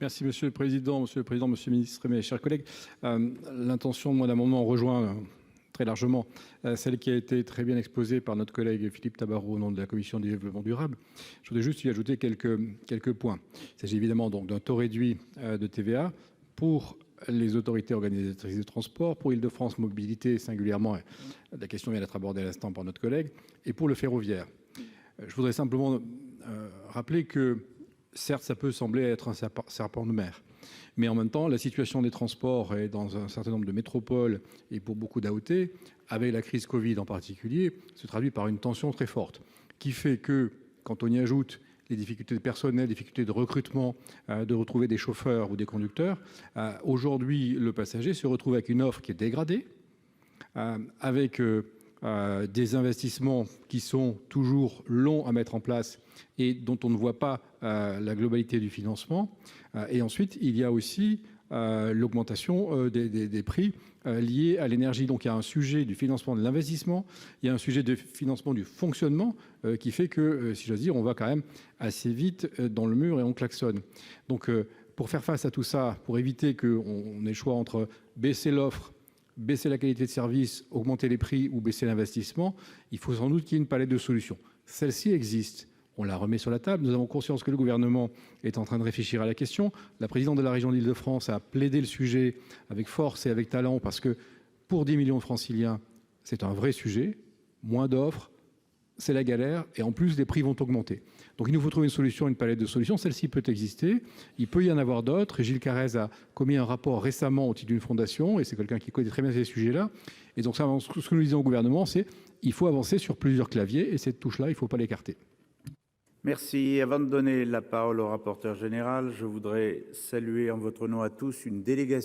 Merci Monsieur le Président, Monsieur le Ministre, mes chers collègues. L'intention de mon amendement rejoint très largement celle qui a été très bien exposée par notre collègue Philippe Tabarot au nom de la Commission du développement durable. Je voudrais juste y ajouter quelques points. Il s'agit évidemment donc d'un taux réduit de TVA pour les autorités organisatrices de transport, pour Île-de-France Mobilité singulièrement, la question vient d'être abordée à l'instant par notre collègue, et pour le ferroviaire. Je voudrais simplement rappeler que, certes, ça peut sembler être un serpent de mer, mais en même temps, la situation des transports est dans un certain nombre de métropoles et pour beaucoup d'AOT, avec la crise Covid en particulier, se traduit par une tension très forte, qui fait que, quand on y ajoute les difficultés de personnel, les difficultés de recrutement, de retrouver des chauffeurs ou des conducteurs, aujourd'hui, le passager se retrouve avec une offre qui est dégradée, avec des investissements qui sont toujours longs à mettre en place et dont on ne voit pas la globalité du financement. Et ensuite, il y a aussi l'augmentation des prix liés à l'énergie. Donc il y a un sujet du financement de l'investissement, il y a un sujet de financement du fonctionnement qui fait que, si j'ose dire, on va quand même assez vite dans le mur et on klaxonne. Donc pour faire face à tout ça, pour éviter qu'on ait le choix entre baisser l'offre, baisser la qualité de service, augmenter les prix ou baisser l'investissement, il faut sans doute qu'il y ait une palette de solutions. Celle-ci existe. On la remet sur la table. Nous avons conscience que le gouvernement est en train de réfléchir à la question. La présidente de la région d'Île-de-France a plaidé le sujet avec force et avec talent parce que pour 10 millions de franciliens, c'est un vrai sujet. Moins d'offres, c'est la galère et en plus, les prix vont augmenter. Donc il nous faut trouver une solution, une palette de solutions. Celle-ci peut exister. Il peut y en avoir d'autres. Et Gilles Carrez a commis un rapport récemment au titre d'une fondation et c'est quelqu'un qui connaît très bien ces sujets-là. Et donc ça, ce que nous disons au gouvernement, c'est il faut avancer sur plusieurs claviers et cette touche-là, il ne faut pas l'écarter. Merci. Avant de donner la parole au rapporteur général, je voudrais saluer en votre nom à tous une délégation